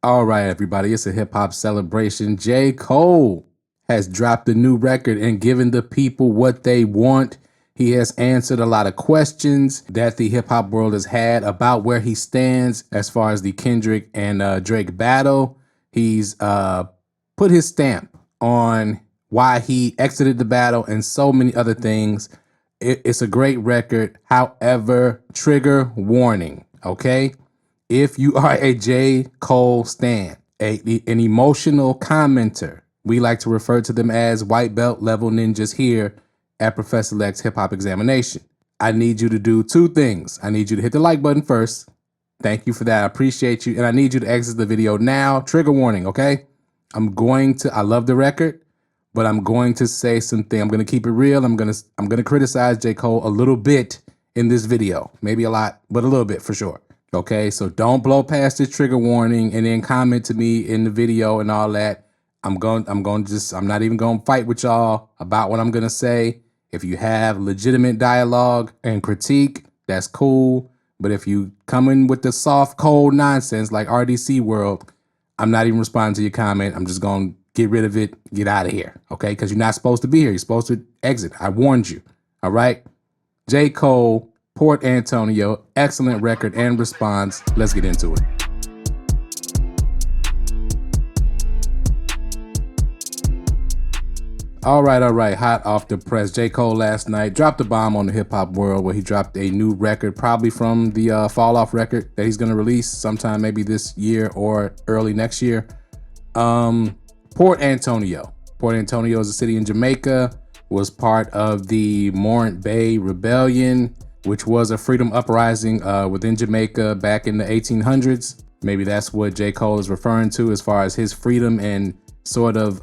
All right, everybody, it's a hip hop celebration. J.Cole has dropped a new record and given the people what they want. He has answered a lot of questions that the hip hop world has had about where he stands as far as the Kendrick and Drake battle. He's put his stamp on why he exited the battle and so many other things. It's a great record. However, trigger warning, okay? If you are a J. Cole stan, an emotional commenter, we like to refer to them as white belt level ninjas here at Professor Lex Hip Hop Examination. I need you to do two things. I need you to hit the like button first. Thank you for that. I appreciate you. And I need you to exit the video now. Trigger warning, okay? I love the record, but I'm going to say something. I'm going to keep it real. I'm going to criticize J. Cole a little bit in this video. Maybe a lot, but a little bit for sure. Okay, so don't blow past this trigger warning and then comment to me in the video and all that. I'm not even gonna fight with y'all about what I'm gonna say. If you have legitimate dialogue and critique, that's cool. But if you come in with the soft, cold nonsense like RDC World, I'm not even responding to your comment. I'm just gonna get rid of it, get out of here, okay? Because you're not supposed to be here. You're supposed to exit. I warned you, all right? J. Cole, Port Antonio, excellent record and response. Let's get into it. All right. Hot off the press. J. Cole last night dropped a bomb on the hip hop world where he dropped a new record, probably from the Fall Off record that he's going to release sometime maybe this year or early next year. Port Antonio. Port Antonio is a city in Jamaica, was part of the Morant Bay Rebellion, which was a freedom uprising within Jamaica back in the 1800s. Maybe that's what J. Cole is referring to as far as his freedom and sort of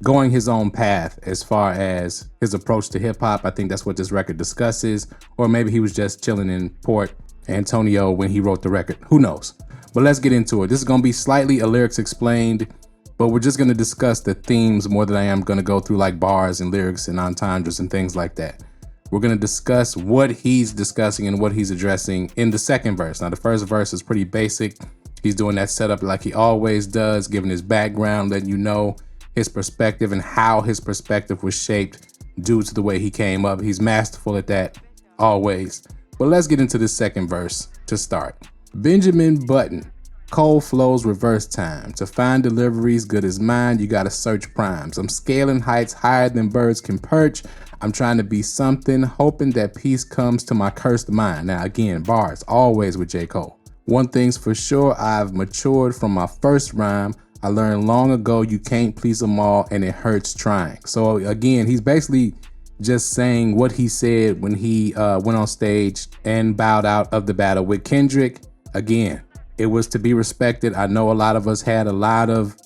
going his own path as far as his approach to hip hop. I think that's what this record discusses. Or maybe he was just chilling in Port Antonio when he wrote the record. Who knows? But let's get into it. This is going to be slightly a lyrics explained, but we're just going to discuss the themes more than I am going to go through like bars and lyrics and entendres and things like that. We're going to discuss what he's discussing and what he's addressing in the second verse. Now, the first verse is pretty basic. He's doing that setup like he always does, giving his background, letting you know his perspective and how his perspective was shaped due to the way he came up. He's masterful at that, always. But let's get into the second verse to start. Benjamin Button, Cole flows reverse time. To find deliveries good as mine, you gotta search primes. I'm scaling heights higher than birds can perch. I'm trying to be something, hoping that peace comes to my cursed mind. Now again, bars, always with J. Cole. One thing's for sure, I've matured from my first rhyme. I learned long ago you can't please them all and it hurts trying. So again, he's basically just saying what he said when he went on stage and bowed out of the battle with Kendrick. Again, it was to be respected. I know a lot of us had a lot of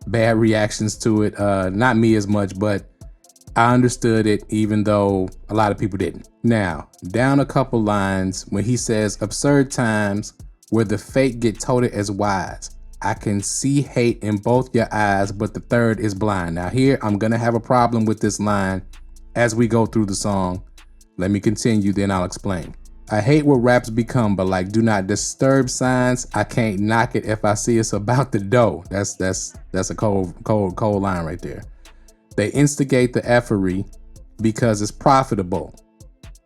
bad reactions to it. Not me as much, but I understood it, even though a lot of people didn't. Now, down a couple lines when he says, absurd times where the fake get toted as wise. I can see hate in both your eyes, but the third is blind. Now here, I'm gonna have a problem with this line as we go through the song. Let me continue, then I'll explain. I hate what raps become, but like do not disturb signs. I can't knock it if I see it's about the dough. That's a cold line right there. They instigate the effery because it's profitable,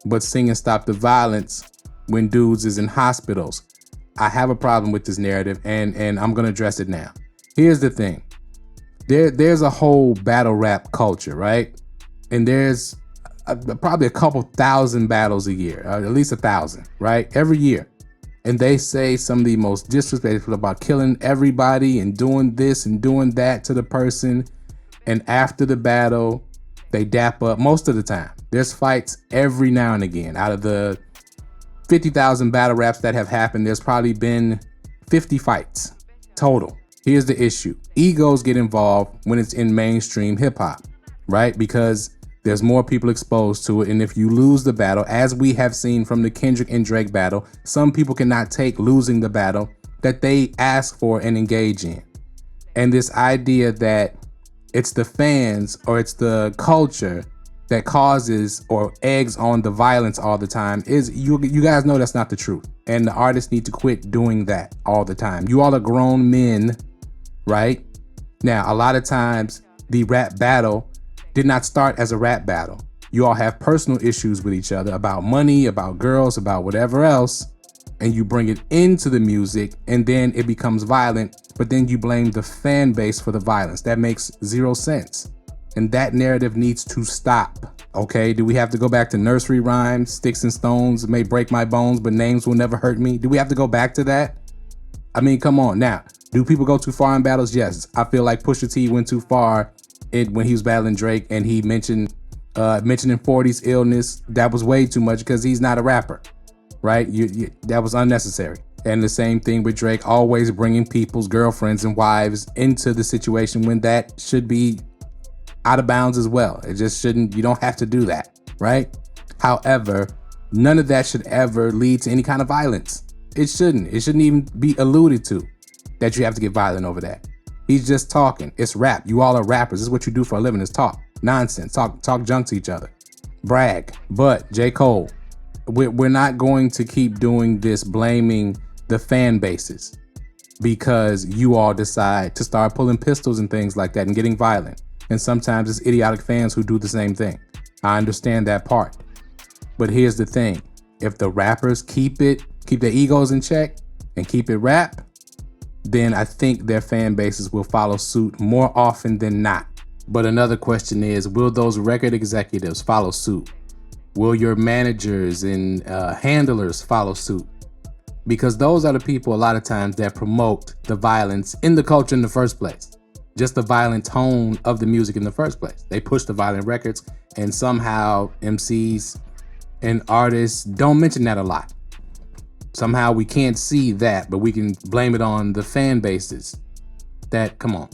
but singing stop the violence when dudes is in hospitals. I have a problem with this narrative and I'm gonna address it now. Here's the thing. There's a whole battle rap culture, right? And there's probably a couple thousand battles a year, at least 1,000, right? Every year. And they say some of the most disrespectful about killing everybody and doing this and doing that to the person. And after the battle, they dap up most of the time. There's fights every now and again. Out of the 50,000 battle raps that have happened, there's probably been 50 fights total. Here's the issue. Egos get involved when it's in mainstream hip hop, right? Because there's more people exposed to it. And if you lose the battle, as we have seen from the Kendrick and Drake battle, some people cannot take losing the battle that they ask for and engage in. And this idea that it's the fans or it's the culture that causes or eggs on the violence all the time is you guys know that's not the truth. And the artists need to quit doing that all the time. You all are grown men, right? Now, a lot of times the rap battle did not start as a rap battle. You all have personal issues with each other about money, about girls, about whatever else, and you bring it into the music and then it becomes violent, but then you blame the fan base for the violence. That makes zero sense. And that narrative needs to stop, okay? Do we have to go back to nursery rhymes? Sticks and stones may break my bones, but names will never hurt me. Do we have to go back to that? I mean, come on. Now, do people go too far in battles? Yes. I feel like Pusha T went too far when he was battling Drake and he mentioning 40's illness. That was way too much because he's not a rapper, right? That was unnecessary. And the same thing with Drake, always bringing people's girlfriends and wives into the situation when that should be out of bounds as well. It just shouldn't, you don't have to do that, right? However, none of that should ever lead to any kind of violence. It shouldn't even be alluded to that you have to get violent over that. He's just talking. It's rap. You all are rappers. This is what you do for a living, is talk nonsense, talk junk to each other, brag. But J.Cole, we're not going to keep doing this blaming the fan bases because you all decide to start pulling pistols and things like that and getting violent. And sometimes it's idiotic fans who do the same thing. I understand that part. But here's the thing. If the rappers keep their egos in check and keep it rap, then I think their fan bases will follow suit more often than not. But another question is, will those record executives follow suit? Will your managers and handlers follow suit? Because those are the people a lot of times that promote the violence in the culture in the first place. Just the violent tone of the music in the first place. They push the violent records, and somehow MCs and artists don't mention that a lot. Somehow we can't see that, but we can blame it on the fan bases. Come on.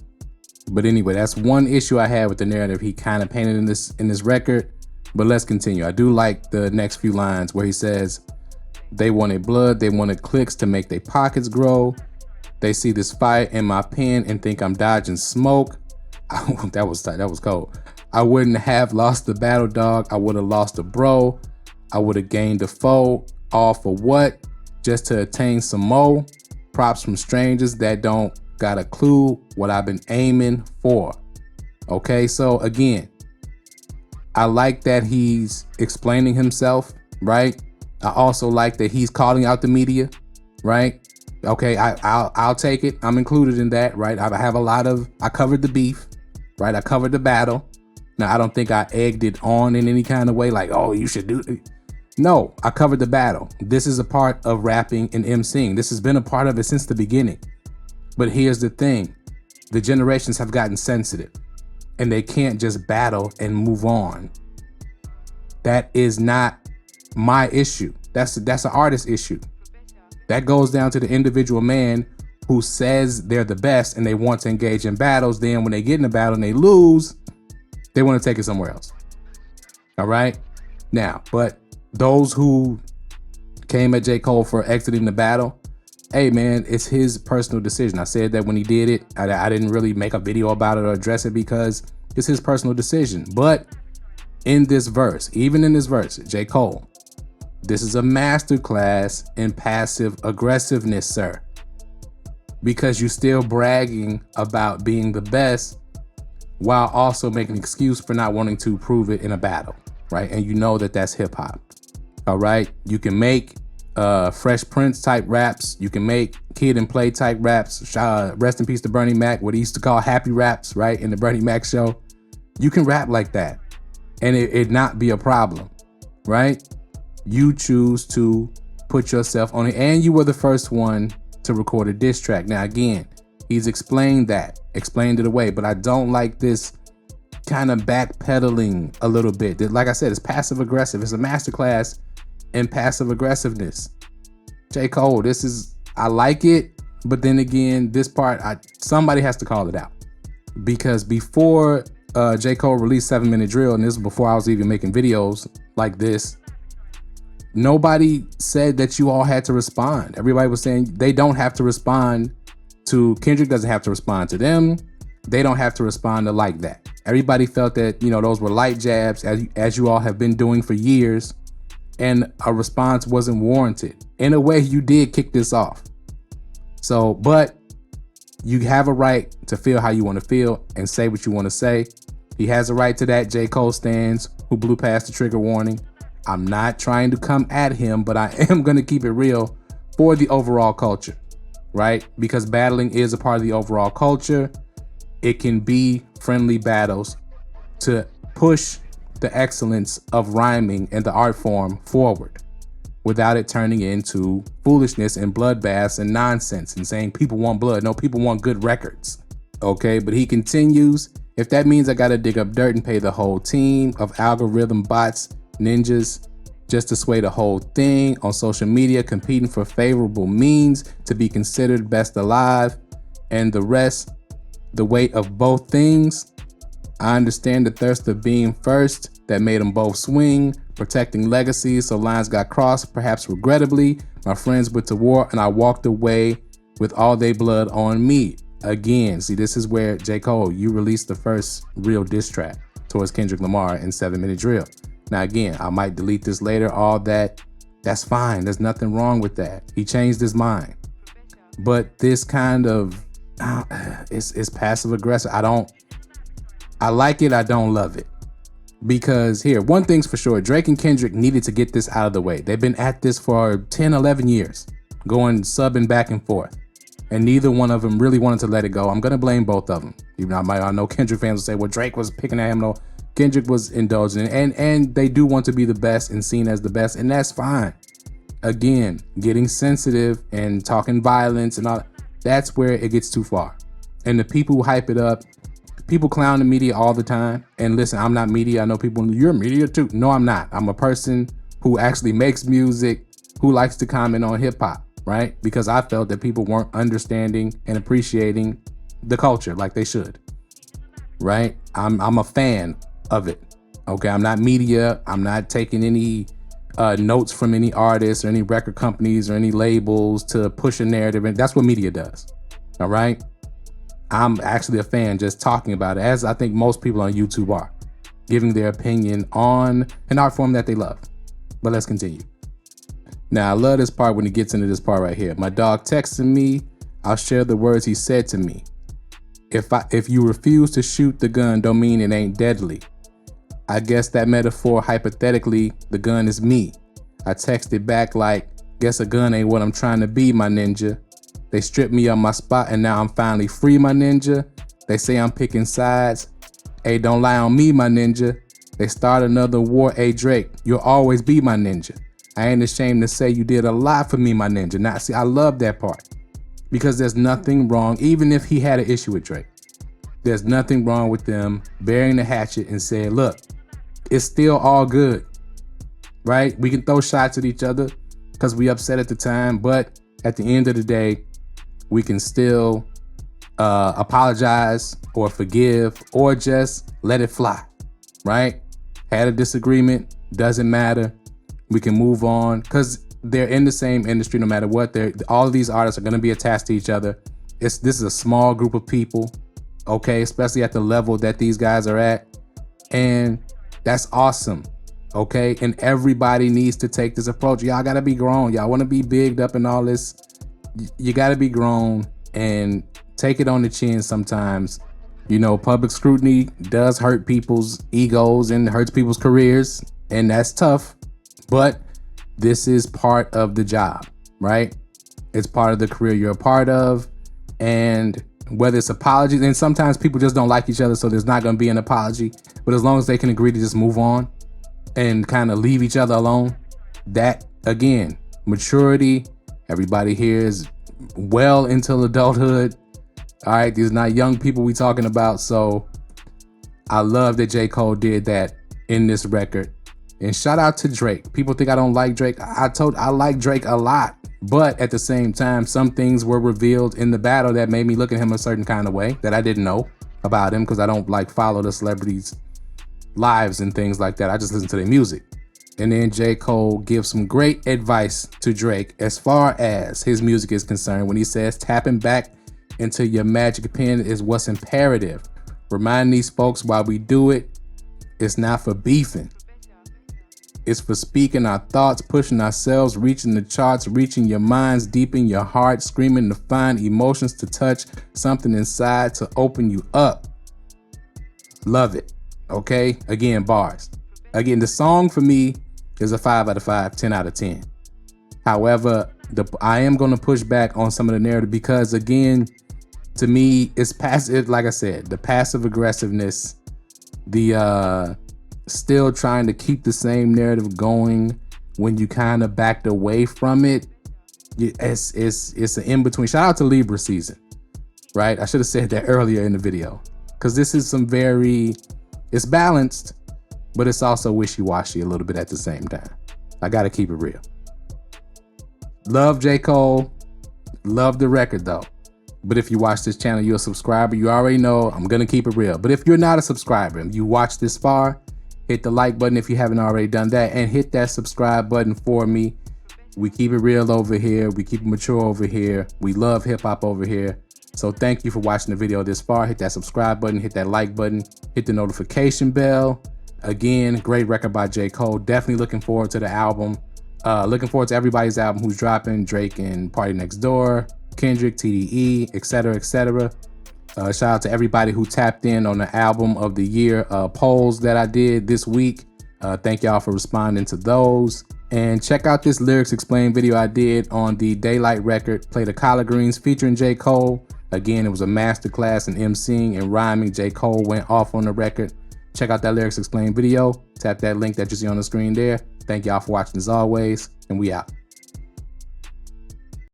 But anyway, that's one issue I had with the narrative he kind of painted in this record. But let's continue. I do like the next few lines where he says, they wanted blood, they wanted clicks to make their pockets grow. They see this fire in my pen and think I'm dodging smoke. That was cold. I wouldn't have lost the battle, dog. I would have lost a bro. I would have gained a foe. All for what? Just to attain some more. Props from strangers that don't got a clue what I've been aiming for. Okay, so again, I like that he's explaining himself, right? I also like that he's calling out the media, right? Okay, I'll take it. I'm included in that, right? I covered the beef, right? I covered the battle. Now, I don't think I egged it on in any kind of way, like, oh, you should do it. No, I covered the battle. This is a part of rapping and MCing. This has been a part of it since the beginning. But here's the thing. The generations have gotten sensitive and they can't just battle and move on. That is not my issue. That's an artist issue. That goes down to the individual man who says they're the best and they want to engage in battles. Then when they get in a battle and they lose, they want to take it somewhere else. All right. Now, but those who came at J. Cole for exiting the battle, hey man, it's his personal decision. I said that when he did it, I didn't really make a video about it or address it because it's his personal decision. But in this verse, even in this verse, J. Cole, this is a masterclass in passive aggressiveness, sir. Because you're still bragging about being the best while also making an excuse for not wanting to prove it in a battle, right? And you know that that's hip hop, all right? You can make Fresh Prince type raps. You can make Kid and Play type raps. Rest in peace to Bernie Mac, what he used to call happy raps, right? In the Bernie Mac show. You can rap like that and it not be a problem, right? You choose to put yourself on it, and you were the first one to record a diss track. Now, again, he's explained it away, but I don't like this kind of backpedaling a little bit. Like I said, it's passive aggressive. It's a masterclass in passive aggressiveness. J. Cole, I like it, but then again, this part, somebody has to call it out. Because before J. Cole released 7 Minute Drill, and this was before I was even making videos like this, nobody said that you all had to respond. Everybody was saying they don't have to respond to, Kendrick doesn't have to respond to them. They don't have to respond to like that. Everybody felt that, those were light jabs, as you all have been doing for years, and a response wasn't warranted. In a way, you did kick this off. So, but you have a right to feel how you want to feel and say what you want to say. He has a right to that. J.Cole stands, who blew past the trigger warning. I'm not trying to come at him, but I am going to keep it real for the overall culture, right? Because battling is a part of the overall culture. It can be friendly battles to push the excellence of rhyming and the art form forward without it turning into foolishness and bloodbaths and nonsense and saying people want blood. No, people want good records. Okay, but he continues. If that means I gotta dig up dirt and pay the whole team of algorithm bots, ninjas, just to sway the whole thing on social media, competing for favorable means to be considered best alive, and the rest, the weight of both things. I understand the thirst of being first that made them both swing, protecting legacies, so lines got crossed, perhaps regrettably. My friends went to war and I walked away with all their blood on me. Again, see, this is where J. Cole, you released the first real diss track towards Kendrick Lamar in 7 Minute Drill. Now again, I might delete this later, all that, that's fine. There's nothing wrong with that. He changed his mind. But this kind of, it's passive aggressive. I like it, I don't love it. Because here, one thing's for sure, Drake and Kendrick needed to get this out of the way. They've been at this for 10, 11 years, going subbing back and forth. And neither one of them really wanted to let it go. I'm gonna blame both of them. Even I know Kendrick fans will say, well, Drake was picking at him. No, Kendrick was indulging, and they do want to be the best and seen as the best, and that's fine. Again, getting sensitive and talking violence and all, that's where it gets too far. And the people who hype it up, people clown the media all the time. And listen, I'm not media. I know people, you're media too. No, I'm not. I'm a person who actually makes music, who likes to comment on hip hop, right? Because I felt that people weren't understanding and appreciating the culture like they should, right? I'm a fan of it. Okay, I'm not media. I'm not taking any notes from any artists or any record companies or any labels to push a narrative. And that's what media does. All right. I'm actually a fan just talking about it, as I think most people on YouTube are, giving their opinion on an art form that they love. But let's continue. Now, I love this part when he gets into this part right here. My dog texted me. I'll share the words he said to me. If you refuse to shoot the gun, don't mean it ain't deadly. I guess that metaphor, hypothetically, the gun is me. I texted back like, guess a gun ain't what I'm trying to be, my ninja. They stripped me of my spot and now I'm finally free, my ninja. They say I'm picking sides. Hey, don't lie on me, my ninja. They start another war. Hey, Drake, you'll always be my ninja. I ain't ashamed to say you did a lot for me, my ninja. Now, see, I love that part because there's nothing wrong, even if he had an issue with Drake. There's nothing wrong with them burying the hatchet and saying, look, it's still all good, right? We can throw shots at each other because we upset at the time, but at the end of the day, we can still apologize or forgive or just let it fly, right? Had a disagreement, doesn't matter. We can move on because they're in the same industry no matter what. All of these artists are going to be attached to each other. This is a small group of people, okay, especially at the level that these guys are at. And that's awesome, okay? And everybody needs to take this approach. Y'all got to be grown. Y'all want to be bigged up and all this. You got to be grown and take it on the chin sometimes. You know, public scrutiny does hurt people's egos and hurts people's careers, and that's tough. But this is part of the job, right? It's part of the career you're a part of. And whether it's apologies, and sometimes people just don't like each other, so there's not going to be an apology. But as long as they can agree to just move on and kind of leave each other alone, that, again, maturity. Everybody here is well into adulthood. All right, these are not young people we talking about. So I love that J. Cole did that in this record. And shout out to Drake. People think I don't like Drake. I like Drake a lot. But at the same time, some things were revealed in the battle that made me look at him a certain kind of way that I didn't know about him because I don't like follow the celebrities' lives and things like that. I just listen to their music. And then J. Cole gives some great advice to Drake as far as his music is concerned when he says tapping back into your magic pen is what's imperative. Remind these folks while we do it, it's not for beefing. It's for speaking our thoughts, pushing ourselves, reaching the charts, reaching your minds, deep in your heart, screaming to find emotions to touch something inside to open you up. Love it. Okay? Again, bars. Again, the song for me is a 5 out of 5, 10 out of 10. However, I am going to push back on some of the narrative because, again, to me, it's passive. Like I said, the passive aggressiveness, the still trying to keep the same narrative going when you kind of backed away from it. It's an in-between. Shout out to Libra season, right? I should have said that earlier in the video, because this is it's balanced, but it's also wishy-washy a little bit at the same time. I got to keep it real. Love J. Cole. Love the record though. But if you watch this channel, you're a subscriber, you already know I'm going to keep it real. But if you're not a subscriber and you watch this far, hit the like button if you haven't already done that, and hit that subscribe button for me. We keep it real over here. We keep it mature over here. We love hip hop over here. So thank you for watching the video this far. Hit that subscribe button, hit that like button, hit the notification bell. Again, great record by J. Cole. Definitely looking forward to the album. Looking forward to everybody's album who's dropping. Drake and Party Next Door, Kendrick, TDE, etc., etc. Shout out to everybody who tapped in on the album of the year polls that I did this week. Thank y'all for responding to those. And check out this lyrics explained video I did on the Daylight record, Play the Collard Greens, featuring J. Cole. Again, it was a masterclass in emceeing and rhyming. J. Cole went off on the record. Check out that lyrics explained video. Tap that link that you see on the screen there. Thank y'all for watching as always, and we out.